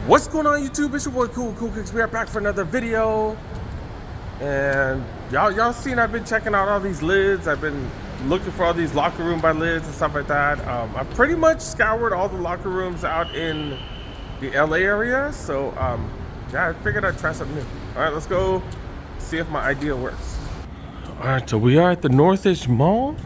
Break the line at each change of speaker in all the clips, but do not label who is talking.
What's going on, YouTube? It's your boy Cool Kicks. We are back for another video, and y'all seen I've been checking out all these lids. I've been looking for all these locker room by lids and stuff like that. I've pretty much scoured all the locker rooms out in the LA area, so yeah, I figured I'd try something new. All right, let's go see if my idea works. All right, so we are at the Northridge Mall.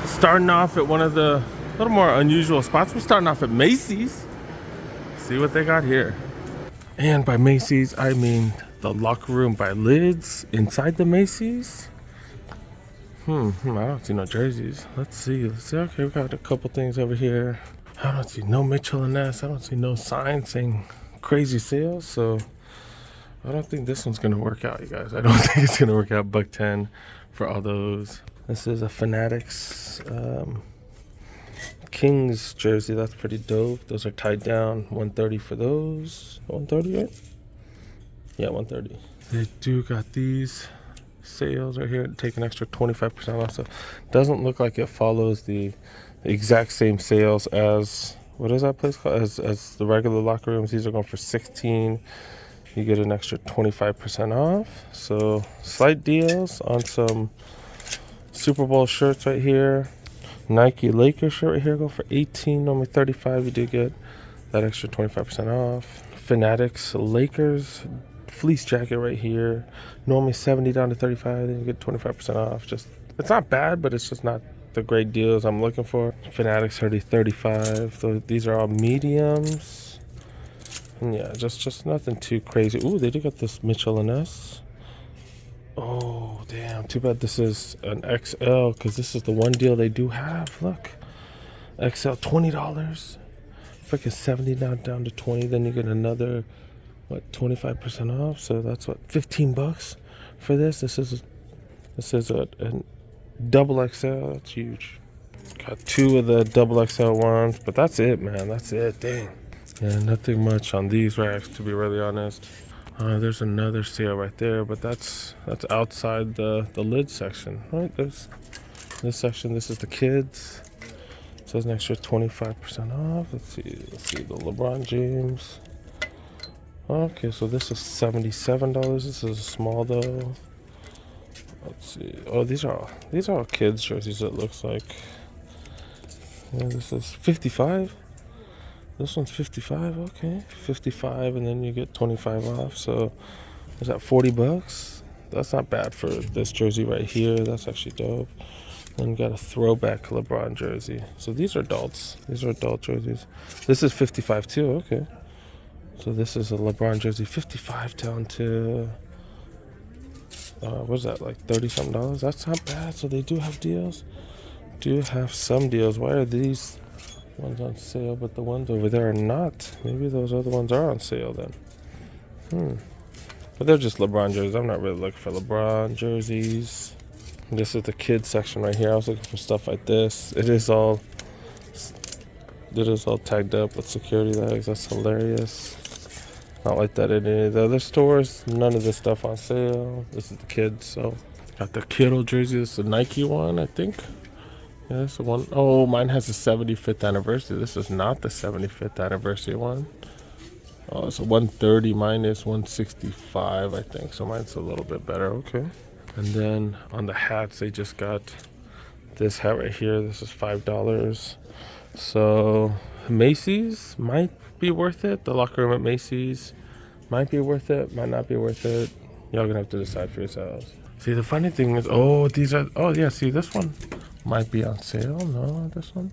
Starting off at one of the little more unusual spots. We're starting off at Macys. See what they got here. And by Macys, I mean the locker room by lids inside the Macys. I don't see no jerseys. Let's see. Okay, we got a couple things over here. I don't see no Mitchell and Ness. I don't see no sign saying crazy sales. So I don't think this one's gonna work out, you guys. I don't think it's gonna work out. $110 for all those. This is a Fanatics Kings jersey. That's pretty dope. Those are tied down. $130 for those. $130, right? Yeah, $130. They do got these sales right here. Take an extra 25% off. So doesn't look like it follows the exact same sales as, what is that place called? As the regular locker rooms. These are going for $16. You get an extra 25% off. So slight deals on some Super Bowl shirts right here. Nike Lakers shirt right here, go for $18, normally $35. You do get that extra 25% off. Fanatics Lakers fleece jacket right here, normally $70 down to $35. Then you get 25% off. Just, it's not bad, but it's just not the great deals I'm looking for. Fanatics hoodie $35. So these are all mediums. And yeah, just nothing too crazy. Ooh, they do got this Mitchell and Ness. Oh, damn. Too bad this is an XL, because this is the one deal they do have. Look. XL, $20. Freaking 70 down to 20. Then you get another, what, 25% off? So that's what, $15 for this? This is a double XL. That's huge. Got two of the double XL ones, but that's it, man. That's it. Dang. Yeah, nothing much on these racks, to be really honest. There's another sale right there, but that's outside the lid section, right? There's this section. This is the kids. It says an extra 25% off. Let's see the LeBron James. Okay, so this is $77. This is small though. Let's see. Oh, these are all kids jerseys. It looks like. Yeah, this is $55. This one's $55, okay. $55, and then you get 25 off. So is that $40? That's not bad for this jersey right here. That's actually dope. Then you got a throwback LeBron jersey. So these are adults. These are adult jerseys. This is $55 too, okay. So this is a LeBron jersey, $55 down to what's that, like $30-something? That's not bad. So they do have deals. Do have some deals. Why are these ones on sale, but the ones over there are not? Maybe those other ones are on sale then. But they're just LeBron jerseys. I'm not really looking for LeBron jerseys. This is the kids section right here. I was looking for stuff like this. It is all tagged up with security tags. That's hilarious. Not like that in any of the other stores. None of this stuff on sale. This is the kids. So got the Kittle jersey. This is the Nike one, I think. Yeah, that's the one. Oh, mine has the 75th anniversary. This is not the 75th anniversary one. Oh, it's a 130. Mine is 165, I think. So mine's a little bit better. Okay. And then on the hats, they just got this hat right here. This is $5. So Macys might be worth it. The locker room at Macys might be worth it. Might not be worth it. Y'all gonna have to decide for yourselves. See, the funny thing is, oh, yeah, see, this one might be on sale. No, this one.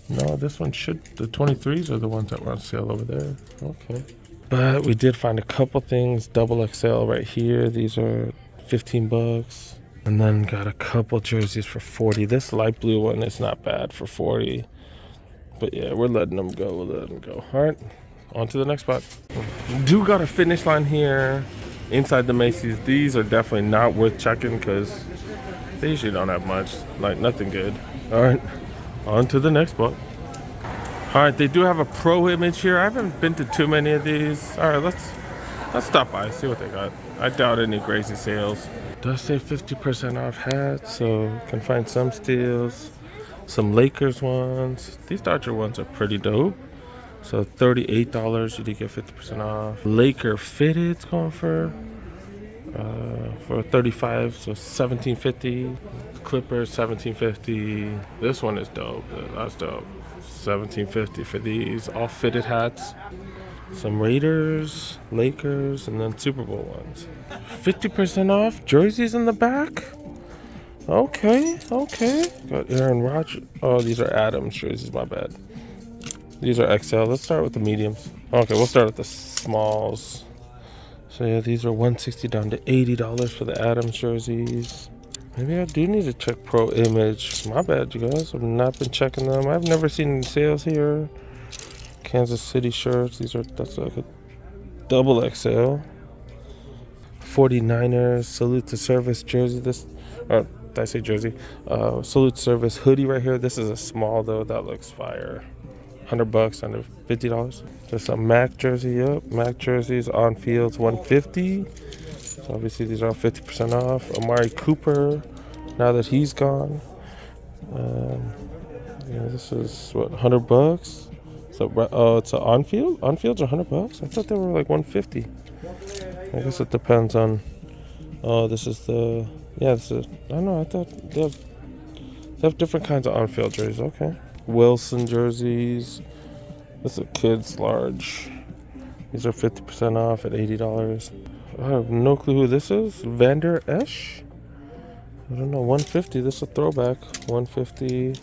No, this one should. The 23s are the ones that were on sale over there. Okay. But we did find a couple things. Double XL right here. These are $15. And then got a couple jerseys for $40. This light blue one is not bad for $40. But yeah, we're letting them go. We're letting them go. All right. On to the next spot. Do got a finish line here inside the Macys. These are definitely not worth checking because they usually don't have much, like nothing good. All right, on to the next spot. All right, they do have a pro image here. I haven't been to too many of these. All right, let's stop by, see what they got. I doubt any crazy sales. Does say 50% off hats, so you can find some steals. Some Lakers ones. These Dodger ones are pretty dope. So $38, you did get 50% off. Laker fitted's going for 35, so $17.50. Clippers $17.50. This one is dope. That's dope. $17.50 for these all fitted hats. Some Raiders, Lakers, and then Super Bowl ones. 50% off jerseys in the back. Okay. Got Aaron Rodgers. Oh, these are Adams jerseys. My bad. These are XL. Let's start with the mediums. Okay, we'll start with the smalls. So yeah, these are $160 down to $80 for the Adams jerseys. Maybe I do need to check Pro Image. My bad, you guys. I've not been checking them. I've never seen any sales here. Kansas City shirts. That's like a double XL. 49ers Salute to Service jersey. Did I say jersey? Salute to Service hoodie right here. This is a small though. That looks fire. $100 under $50. There's a Mac jersey. Yep, Mac jerseys on fields $150. So obviously these are all 50% off. Amari Cooper, now that he's gone. Yeah, this is what, $100. So it's an on field. On fields are $100. I thought they were like $150. I guess it depends on. Oh, this is the. Yeah, this is. I don't know. I thought they have different kinds of on field jerseys. Okay. Wilson jerseys. This is a kids large. These are 50% off at $80. I have no clue who this is. Vander Esch? I don't know. $150. This is a throwback. $150.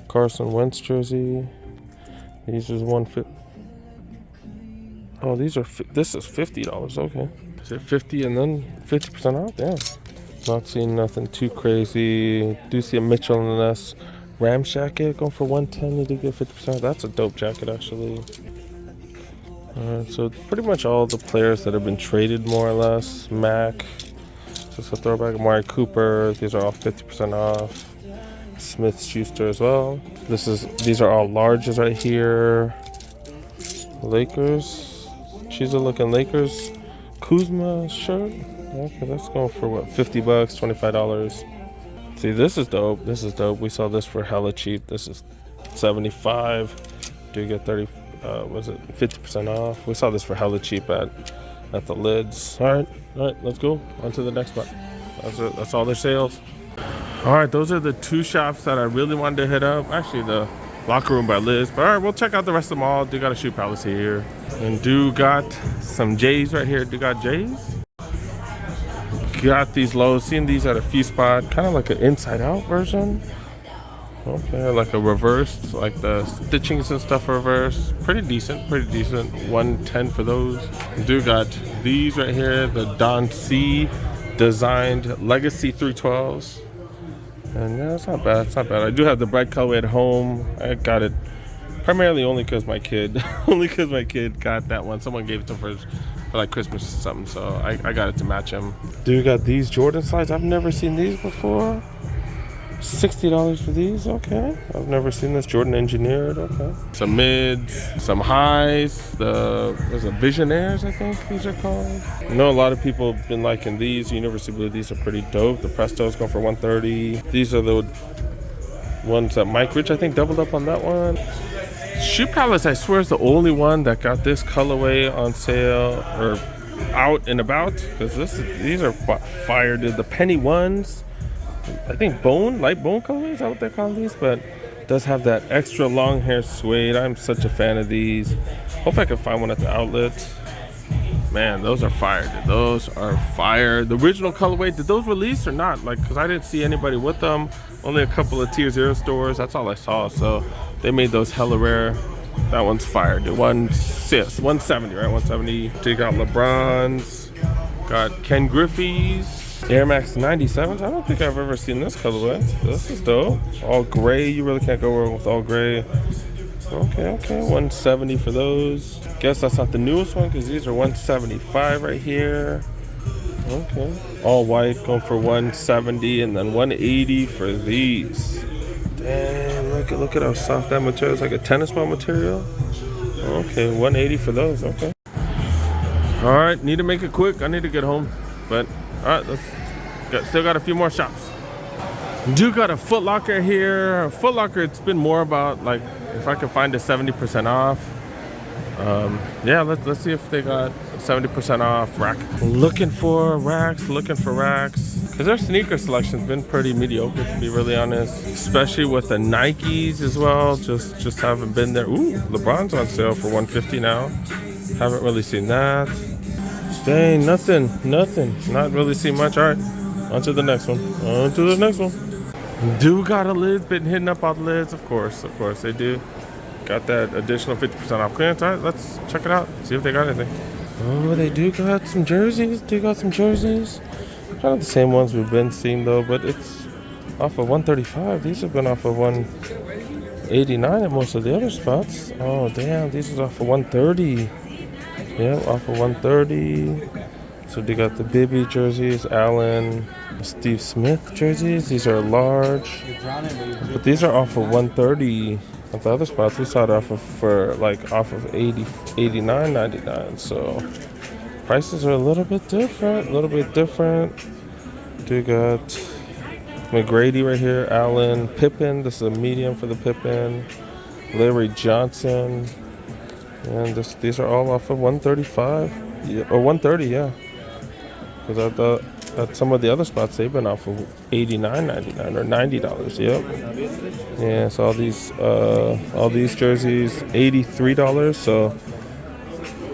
Carson Wentz jersey. These is $150. Oh, this is $50. Okay. Is it 50 and then 50% off? Damn. Not seeing nothing too crazy. Do see a Mitchell and Ness Rams jacket going for $110. You did get 50%. That's a dope jacket, actually. Alright, so pretty much all the players that have been traded, more or less. Mac, just a throwback. Amari Cooper, these are all 50% off. Smith Schuster as well. These are all larges right here. Lakers, she's a looking Lakers Kuzma shirt. Okay, that's going for what, $50, $25. See, this is dope. This is dope. We saw this for hella cheap. This is $75. Do you get 50% off? We saw this for hella cheap at the lids. All right, let's go on to the next one. That's all their sales. All right, those are the two shops that I really wanted to hit up. Actually, the locker room by Liz. But all right, we'll check out the rest of them all. Do got a shoe palace here, and do got some J's right here. Do got J's. Got these lows. Seen these at a few spots. Kind of like an inside out version. Okay, like a reversed, like the stitchings and stuff reversed. Pretty decent. 110 for those. Do got these right here, the Don C designed Legacy 312s. And yeah, it's not bad. I do have the bright colorway at home. I got it primarily only because my kid got that one. Someone gave it to him for like Christmas or something, so I got it to match him. Do got these Jordan slides. I've never seen these before. $60 for these. Okay, I've never seen this. Jordan engineered. Okay, some mids, some highs. Was it Visionaires, I think these are called. I know a lot of people have been liking these. University Blue, these are pretty dope. The Prestos go for $130. These are the ones that Mike Rich, I think, doubled up on that one. Shoe Palace, I swear, is the only one that got this colorway on sale or out and about, because these are fire, dude. The penny ones, I think light bone color, is that what they're calling these? But it does have that extra long hair suede. I'm such a fan of these. Hope I can find one at the outlet. Man, those are fire, dude. Those are fire. The original colorway, did those release or not? Like, because I didn't see anybody with them. Only a couple of Tier 0 stores. That's all I saw. So they made those hella rare. That one's fire, dude. 170, right? 170. They got LeBron's. Got Ken Griffey's. Air Max 97s. I don't think I've ever seen this colorway. This is dope. All gray. You really can't go wrong with all gray. Okay. 170 for those. Guess that's not the newest one because these are 175 right here. Okay. All white, going for 170 and then 180 for these. Damn, look at how soft that material is. Like a tennis ball material. Okay, 180 for those. Okay. All right, need to make it quick. I need to get home. But all right, still got a few more shops. Do got a Foot Locker here. Foot Locker, it's been more about like if I can find a 70% off. Yeah, let's see if they got 70% off rack. Looking for racks, because their sneaker selection's been pretty mediocre, to be really honest, especially with the Nikes as well. Just haven't been there. Ooh, LeBron's on sale for $150 now. Haven't really seen that. Dang, nothing, not really seen much. All right, on to the next one. Do got a lids, been hitting up all the lids, of course they do. Got that additional 50% off clearance. All right, let's check it out, see if they got anything. Oh, they do got some jerseys. Kind of the same ones we've been seeing though, but it's off of 135. These have been off of 189 at most of the other spots. Oh damn, these is off of 130. Yeah, off of 130. So they got the Bibby jerseys, Allen, Steve Smith jerseys. These are large, but these are off of 130. At the other spots, we saw it off of 80, 89, 99. So prices are a little bit different. Do got McGrady right here, Allen, Pippen. This is a medium for the Pippen. Larry Johnson. And these are all off of 135, or 130, yeah. Because I thought at some of the other spots they've been off of $89.99 or $90. Yep. Yeah. So all these jerseys $83. So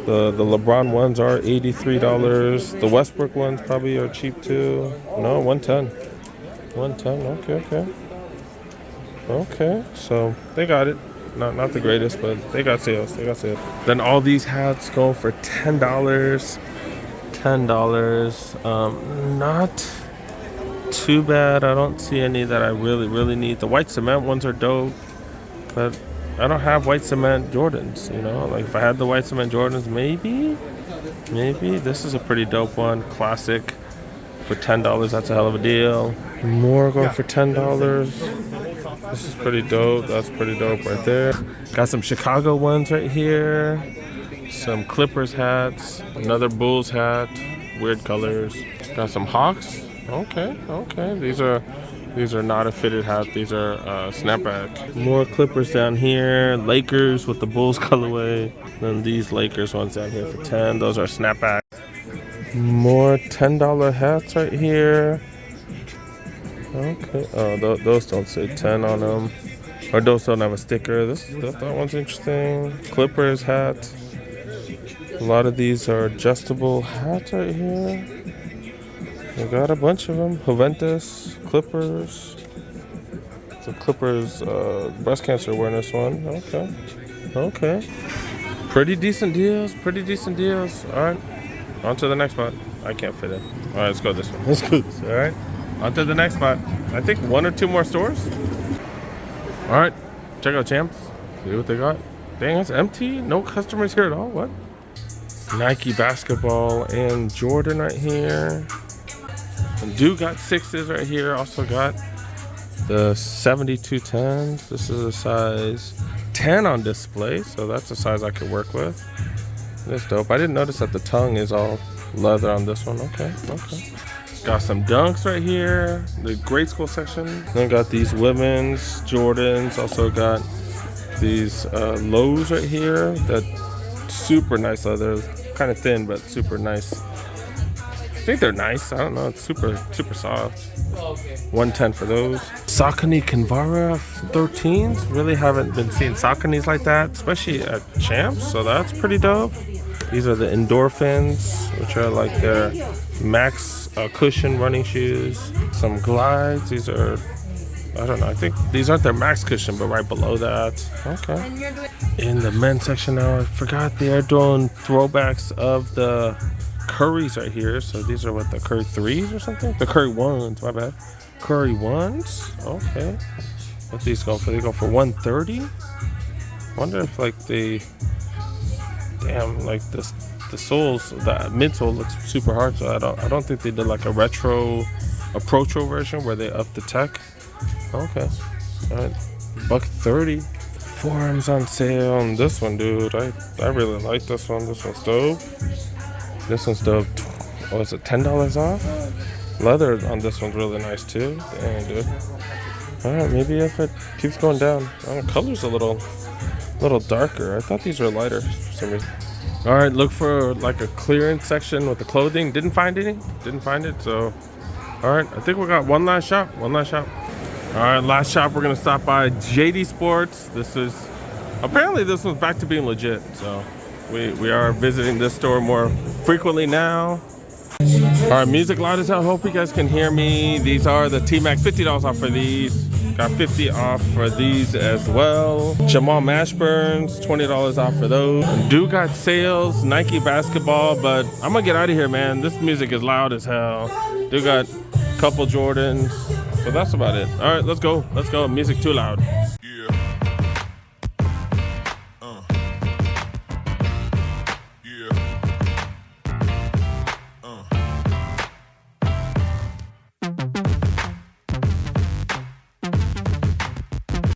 the LeBron ones are $83. The Westbrook ones probably are cheap too. No, 110. 110. Okay. So they got it. Not the greatest, but they got sales. Then all these hats go for $10. Not too bad. I don't see any that I really need. The white cement ones are dope, but I don't have white cement Jordans, you know? Like if I had the white cement Jordans, maybe. This is a pretty dope one. Classic for $10. That's a hell of a deal. More going for $10. This is pretty dope. That's pretty dope right there. Got some Chicago ones right here. Some Clippers hats. Another Bulls hat. Weird colors. Got some Hawks. Okay. These are not a fitted hat. These are snapback. More Clippers down here. Lakers with the Bulls colorway. Then these Lakers ones down here for 10. Those are snapback. More $10 hats right here. Okay. Oh, those don't say 10 on them, or those don't have a sticker. That one's interesting. Clippers hat. A lot of these are adjustable hats right here. We got a bunch of them. Juventus, Clippers. The Clippers breast cancer awareness one. Okay. Pretty decent deals. All right. On to the next spot. I can't fit in. All right, let's go this one. All right. On to the next spot. I think 1 or 2 more stores. All right, check out Champs. See what they got. Dang, it's empty. No customers here at all. What? Nike basketball and Jordan right here. And Duke got 6s right here. Also got the 7210s. This is a size 10 on display, so that's a size I could work with. That's dope. I didn't notice that the tongue is all leather on this one. Okay. Got some Dunks right here, the grade school section. Then got these women's Jordans. Also got these lows right here. That super nice leather, kind of thin but super nice. I think they're nice. I don't know. It's super soft. 110 for those. Saucony Kinvara 13s. Really haven't been seeing Sauconys like that, especially at Champs. So that's pretty dope. These are the Endorphins, which are like their max cushion running shoes. Some Glides. These are, I don't know, I think these aren't their max cushion, but right below that. Okay. In the men's section now, I forgot they are doing throwbacks of the Currys right here. So these are what, the Curry 3s or something? The Curry 1s, my bad. Curry 1s? Okay. What these go for? They go for 130? Wonder if like they, damn, like this, the soles, the midsole looks super hard, so I don't think they did like a retro, a Pro version where they upped the tech. Okay, all right, $130. Forearms on sale on this one, dude. I really like this one. This one's dope. Oh, is it $10 off? Leather on this one's really nice too. Dang, dude. All right, maybe if it keeps going down. The color's a little A little darker. I thought these were lighter for some reason. All right, look for like a clearance section with the clothing. Didn't find any. Didn't find it. So, all right. I think we got one last shop. One last shop. All right, last shop. We're gonna stop by JD Sports. This is apparently this one's back to being legit. So, we are visiting this store more frequently now. All right, music loud as hell. Hope you guys can hear me. These are the T-Max, $50 off for these. Got 50 off for these as well. Jamal Mashburns, $20 off for those. Do got sales, Nike basketball, but I'm gonna get out of here, man. This music is loud as hell. Do got a couple Jordans, but that's about it. All right, let's go. Let's go. Music too loud.